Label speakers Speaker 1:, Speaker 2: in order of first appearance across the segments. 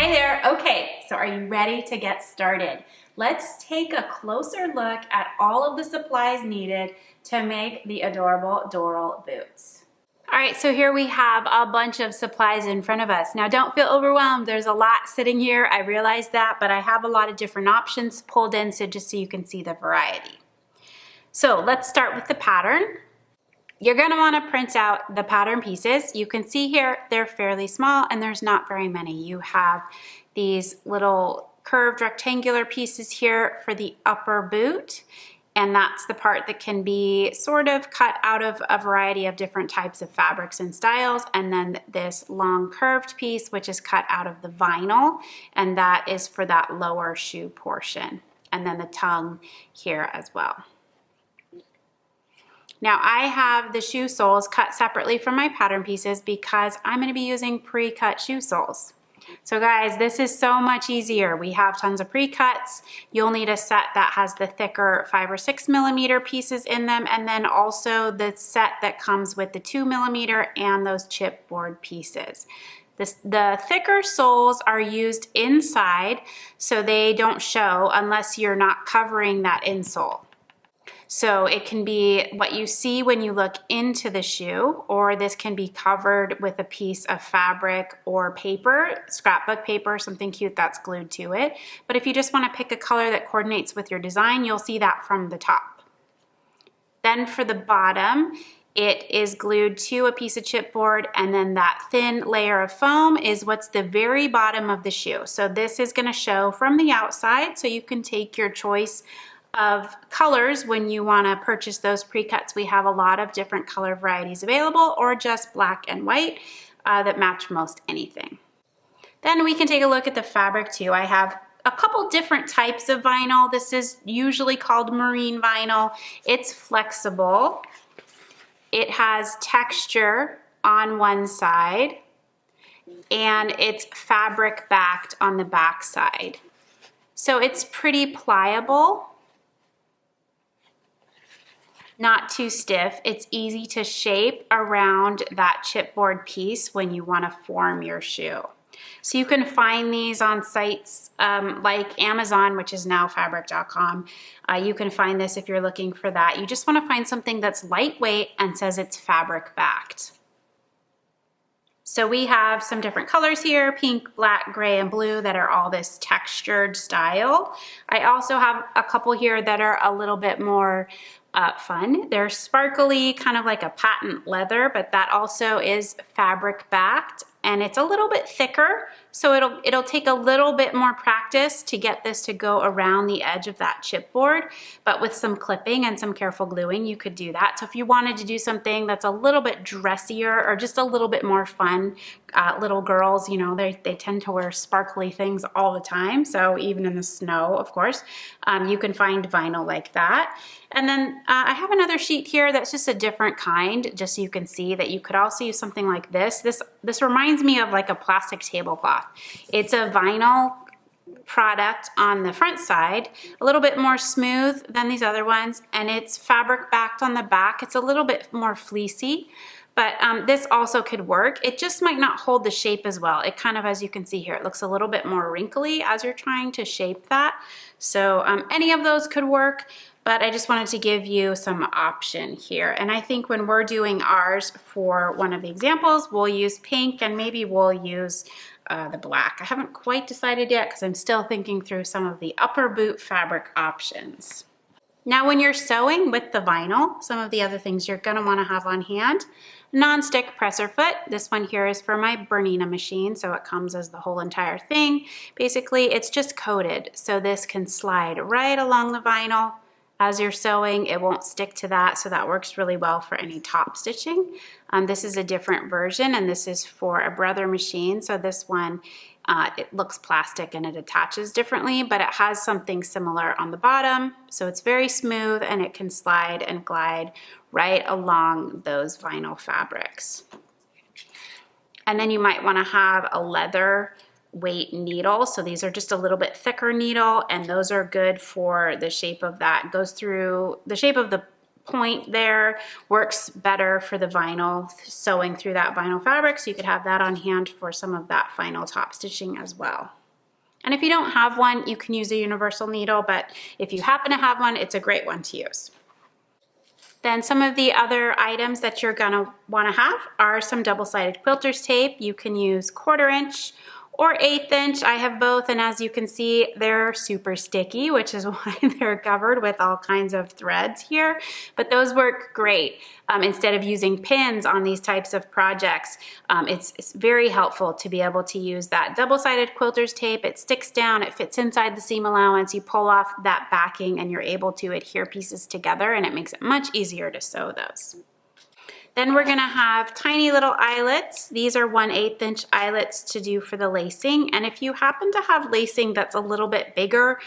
Speaker 1: Hi there. Okay, so are you ready to get started? Let's take a closer look at all of the supplies needed to make the adorable Dorel boots. All right, so here we have a bunch of supplies in front of us. Now don't feel overwhelmed, there's a lot sitting here, I realize that, but I have a lot of different options pulled in so just so you can see the variety. So let's start with the pattern. You're going to want to print out the pattern pieces. You can see here they're fairly small and there's not very many. You have these little curved rectangular pieces here for the upper boot, and that's the part that can be sort of cut out of a variety of different types of fabrics and styles, and then this long curved piece which is cut out of the vinyl, and that is for that lower shoe portion, and then the tongue here as well. Now I have the shoe soles cut separately from my pattern pieces because I'm going to be using pre-cut shoe soles. So guys, this is so much easier. We have tons of pre-cuts. You'll need a set that has the thicker 5 or 6 millimeter pieces in them, and then also the set that comes with the 2 millimeter and those chipboard pieces. The thicker soles are used inside so they don't show unless you're not covering that insole. So it can be what you see when you look into the shoe, or this can be covered with a piece of fabric or paper, scrapbook paper, something cute that's glued to it. But if you just want to pick a color that coordinates with your design, you'll see that from the top. Then for the bottom, it is glued to a piece of chipboard, and then that thin layer of foam is what's the very bottom of the shoe. So this is going to show from the outside, so you can take your choice of colors when you want to purchase those pre-cuts. We have a lot of different color varieties available, or just black and white that match most anything. Then we can take a look at the fabric too. I have a couple different types of vinyl. This is usually called marine vinyl. It's flexible. It has texture on one side, and it's fabric backed on the back side. So it's pretty pliable. Not too stiff. It's easy to shape around that chipboard piece when you want to form your shoe. So you can find these on sites like Amazon, which is now fabric.com. You can find this if you're looking for that. You just want to find something that's lightweight and says it's fabric backed. So we have some different colors here, pink, black, gray, and blue, that are all this textured style. I also have a couple here that are a little bit more fun. They're sparkly, kind of like a patent leather, but that also is fabric backed, and it's a little bit thicker, so it'll take a little bit more practice to get this to go around the edge of that chipboard, but with some clipping and some careful gluing you could do that. So if you wanted to do something that's a little bit dressier or just a little bit more fun, little girls, you know, they tend to wear sparkly things all the time, so even in the snow, of course, you can find vinyl like that. And then I have another sheet here that's just a different kind, just so you can see that you could also use something like this. This reminds me of like a plastic tablecloth. It's a vinyl product on the front side, a little bit more smooth than these other ones, and it's fabric backed on the back. It's a little bit more fleecy, but this also could work. It just might not hold the shape as well. It kind of, as you can see here, it looks a little bit more wrinkly as you're trying to shape that. So any of those could work, but I just wanted to give you some option here. And I think when we're doing ours for one of the examples, we'll use pink, and maybe we'll use the black. I haven't quite decided yet because I'm still thinking through some of the upper boot fabric options. Now when you're sewing with the vinyl, some of the other things you're gonna wanna have on hand: non-stick presser foot. This one here is for my Bernina machine, so it comes as the whole entire thing. Basically, it's just coated, so this can slide right along the vinyl. As you're sewing, it won't stick to that, so that works really well for any top stitching. This is a different version, and this is for a Brother machine, so this one, it looks plastic and it attaches differently, but it has something similar on the bottom, so it's very smooth and it can slide and glide right along those vinyl fabrics. And then you might want to have a leather weight needle. So these are just a little bit thicker needle, and those are good for the shape of that. Goes through the shape of the point there works better for the vinyl, sewing through that vinyl fabric, so you could have that on hand for some of that final top stitching as well. And if you don't have one, you can use a universal needle, but if you happen to have one, it's a great one to use. Then some of the other items that you're gonna wanna have are some double-sided quilter's tape. You can use 1/4 inch or 1/8 inch. I have both, and as you can see, they're super sticky, which is why they're covered with all kinds of threads here, but those work great. Instead of using pins on these types of projects, it's very helpful to be able to use that double-sided quilter's tape. It sticks down, it fits inside the seam allowance, you pull off that backing and you're able to adhere pieces together, and it makes it much easier to sew those. Then we're gonna have tiny little eyelets. These are 1/8 inch eyelets to do for the lacing. And if you happen to have lacing that's a little bit bigger,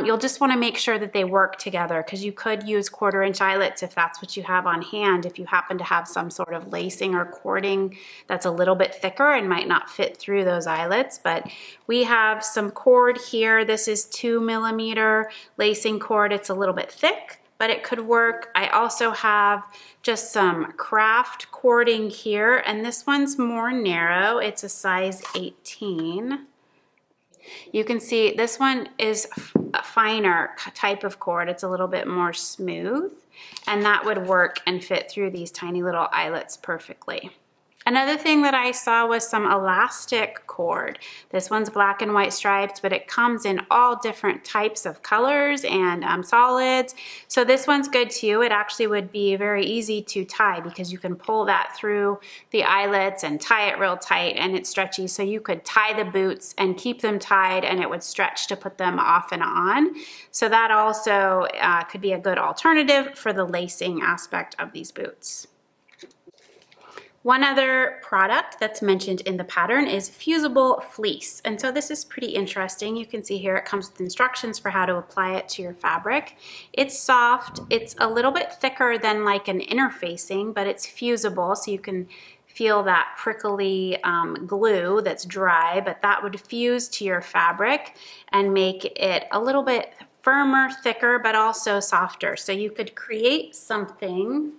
Speaker 1: you'll just wanna make sure that they work together, because you could use 1/4 inch eyelets if that's what you have on hand, if you happen to have some sort of lacing or cording that's a little bit thicker and might not fit through those eyelets. But we have some cord here. This is 2mm lacing cord. It's a little bit thick, but it could work. I also have just some craft cording here, and this one's more narrow. It's a size 18. You can see this one is a finer type of cord. It's a little bit more smooth, and that would work and fit through these tiny little eyelets perfectly. Another thing that I saw was some elastic cord. This one's black and white stripes, but it comes in all different types of colors and solids. So this one's good too. It actually would be very easy to tie, because you can pull that through the eyelets and tie it real tight, and it's stretchy. So you could tie the boots and keep them tied, and it would stretch to put them off and on. So that also could be a good alternative for the lacing aspect of these boots. One other product that's mentioned in the pattern is fusible fleece. And so this is pretty interesting. You can see here it comes with instructions for how to apply it to your fabric. It's soft. It's a little bit thicker than like an interfacing, but it's fusible, so you can feel that prickly glue that's dry, but that would fuse to your fabric and make it a little bit firmer, thicker, but also softer. So you could create something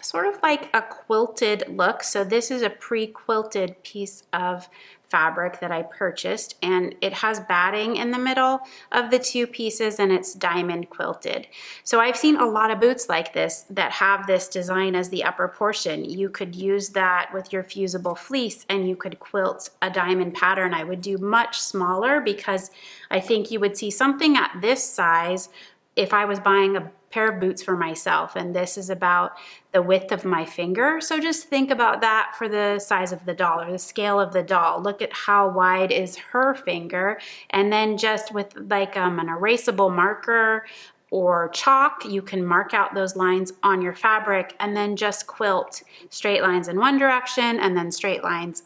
Speaker 1: sort of like a quilted look. So this is a pre-quilted piece of fabric that I purchased, and it has batting in the middle of the two pieces, and it's diamond quilted. So I've seen a lot of boots like this that have this design as the upper portion. You could use that with your fusible fleece, and you could quilt a diamond pattern. I would do much smaller, because I think you would see something at this size if I was buying a pair of boots for myself, and this is about the width of my finger. So just think about that for the size of the doll, or the scale of the doll. Look at how wide is her finger, and then just with like an erasable marker or chalk, you can mark out those lines on your fabric, and then just quilt straight lines in one direction and then straight lines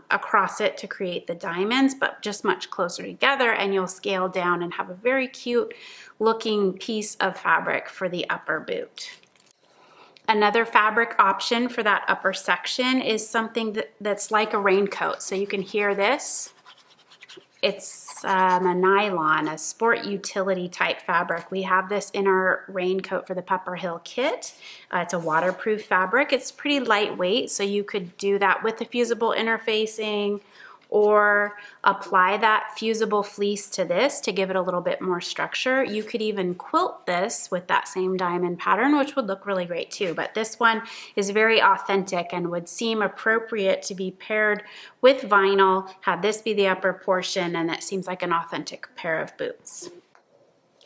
Speaker 1: across it to create the diamonds, but just much closer together, and you'll scale down and have a very cute looking piece of fabric for the upper boot. Another fabric option for that upper section is something that's like a raincoat. So you can hear this. It's a nylon, a sport utility type fabric. We have this in our raincoat for the Pepper Hill kit. It's a waterproof fabric. It's pretty lightweight, so you could do that with the fusible interfacing, or apply that fusible fleece to this to give it a little bit more structure. You could even quilt this with that same diamond pattern, which would look really great too. But this one is very authentic and would seem appropriate to be paired with vinyl, have this be the upper portion, and that seems like an authentic pair of boots.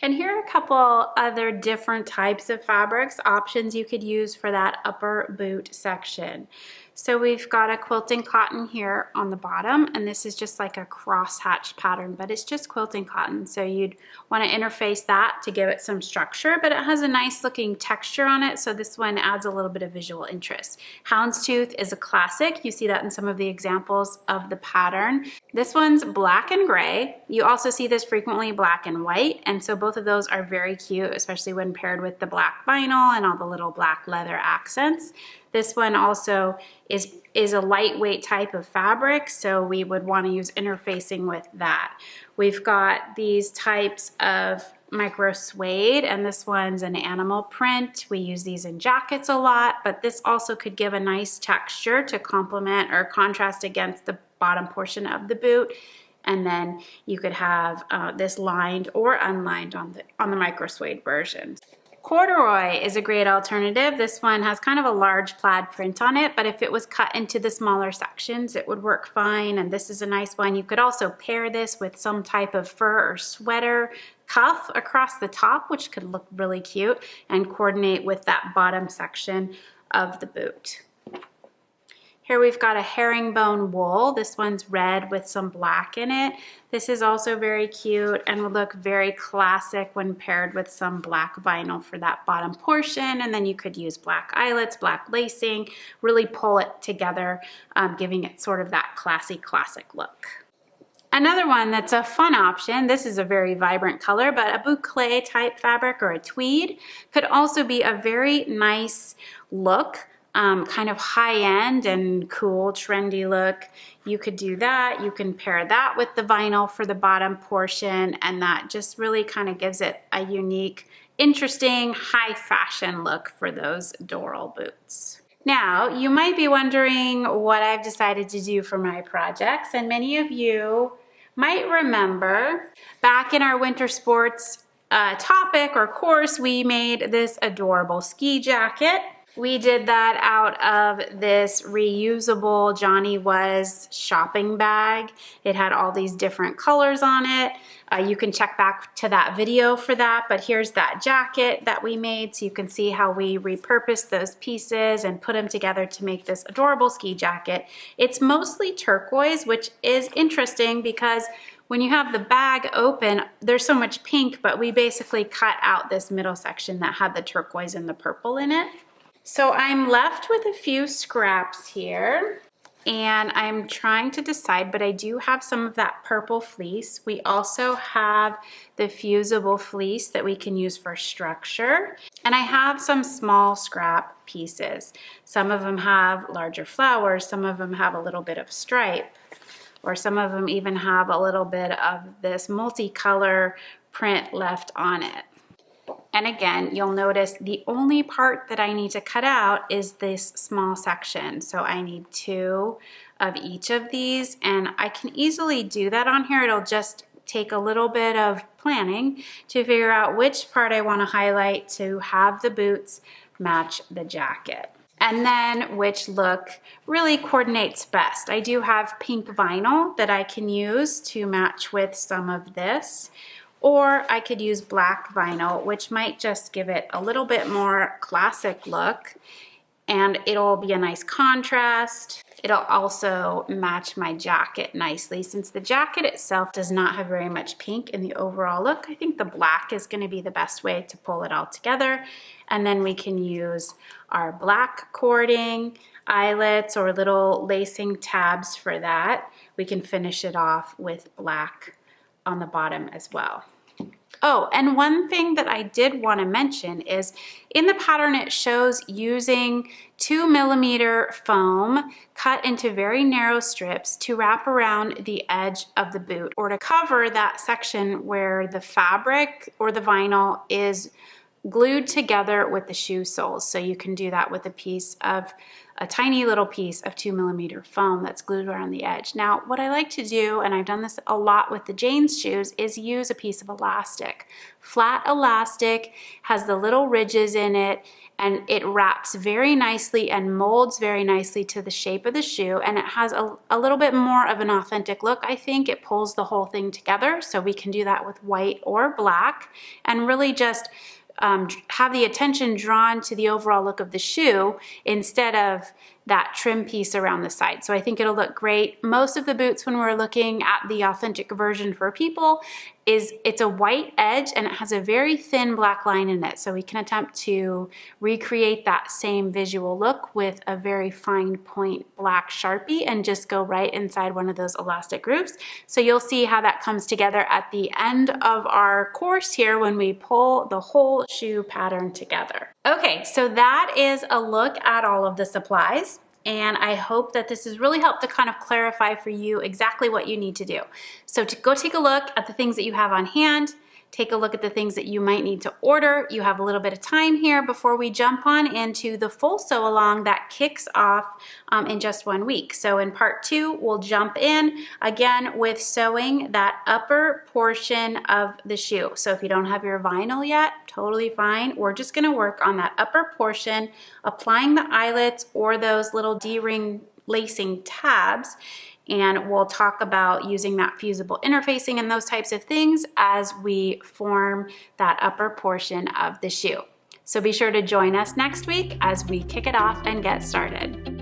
Speaker 1: And here are a couple other different types of fabrics, options you could use for that upper boot section. So we've got a quilting cotton here on the bottom, and this is just like a cross-hatched pattern, but it's just quilting cotton. So you'd want to interface that to give it some structure, but it has a nice looking texture on it, so this one adds a little bit of visual interest. Houndstooth is a classic. You see that in some of the examples of the pattern. This one's black and gray. You also see this frequently black and white, and so both of those are very cute, especially when paired with the black vinyl and all the little black leather accents. This one also is a lightweight type of fabric, so we would want to use interfacing with that. We've got these types of micro suede, and this one's an animal print. We use these in jackets a lot, but this also could give a nice texture to complement or contrast against the bottom portion of the boot. And then you could have this lined or unlined on the micro suede version. Corduroy is a great alternative. This one has kind of a large plaid print on it, but if it was cut into the smaller sections, it would work fine. And this is a nice one. You could also pair this with some type of fur or sweater cuff across the top, which could look really cute and coordinate with that bottom section of the boot. Here we've got a herringbone wool. This one's red with some black in it. This is also very cute and would look very classic when paired with some black vinyl for that bottom portion. And then you could use black eyelets, black lacing, really pull it together, giving it sort of that classy, classic look. Another one that's a fun option, this is a very vibrant color, but a boucle type fabric or a tweed could also be a very nice look. Kind of high-end and cool, trendy look. You could do that. You can pair that with the vinyl for the bottom portion, and that just really kind of gives it a unique, interesting, high fashion look for those Dorel boots. Now, you might be wondering what I've decided to do for my projects, and many of you might remember back in our winter sports topic or course, we made this adorable ski jacket. We did that out of this reusable Johnny Was shopping bag. It had all these different colors on it. You can check back to that video for that, but here's that jacket that we made so you can see how we repurposed those pieces and put them together to make this adorable ski jacket. It's mostly turquoise, which is interesting because when you have the bag open, there's so much pink, but we basically cut out this middle section that had the turquoise and the purple in it. So I'm left with a few scraps here and I'm trying to decide, but I do have some of that purple fleece. We also have the fusible fleece that we can use for structure. And I have some small scrap pieces. Some of them have larger flowers, some of them have a little bit of stripe, or some of them even have a little bit of this multicolor print left on it. And again, you'll notice the only part that I need to cut out is this small section. So I need 2 of each of these, and I can easily do that on here. It'll just take a little bit of planning to figure out which part I want to highlight to have the boots match the jacket. And then which look really coordinates best. I do have pink vinyl that I can use to match with some of this. Or I could use black vinyl, which might just give it a little bit more classic look, and it'll be a nice contrast. It'll also match my jacket nicely. Since the jacket itself does not have very much pink in the overall look, I think the black is going to be the best way to pull it all together. And then we can use our black cording, eyelets, or little lacing tabs for that. We can finish it off with black on the bottom as well. Oh, and one thing that I did want to mention is in the pattern it shows using 2mm foam cut into very narrow strips to wrap around the edge of the boot or to cover that section where the fabric or the vinyl is glued together with the shoe soles. So you can do that with a tiny little piece of 2mm foam that's glued around the edge. Now, what I like to do, and I've done this a lot with the Jane's shoes, is use a piece of elastic. Flat elastic has the little ridges in it, and it wraps very nicely and molds very nicely to the shape of the shoe, and it has a little bit more of an authentic look. I think it pulls the whole thing together, so we can do that with white or black, and really just have the attention drawn to the overall look of the shoe instead of that trim piece around the side. So I think it'll look great. Most of the boots, when we're looking at the authentic version for people, it's a white edge and it has a very thin black line in it. So we can attempt to recreate that same visual look with a very fine point black Sharpie and just go right inside one of those elastic grooves. So you'll see how that comes together at the end of our course here when we pull the whole shoe pattern together. Okay, so that is a look at all of the supplies. And I hope that this has really helped to kind of clarify for you exactly what you need to do. So to go take a look at the things that you have on hand, take a look at the things that you might need to order. You have a little bit of time here before we jump on into the full sew along that kicks off in just 1 week. So in part 2, we'll jump in again with sewing that upper portion of the shoe. So if you don't have your vinyl yet, totally fine. We're just gonna work on that upper portion, applying the eyelets or those little D-ring lacing tabs. And we'll talk about using that fusible interfacing and those types of things as we form that upper portion of the shoe. So be sure to join us next week as we kick it off and get started.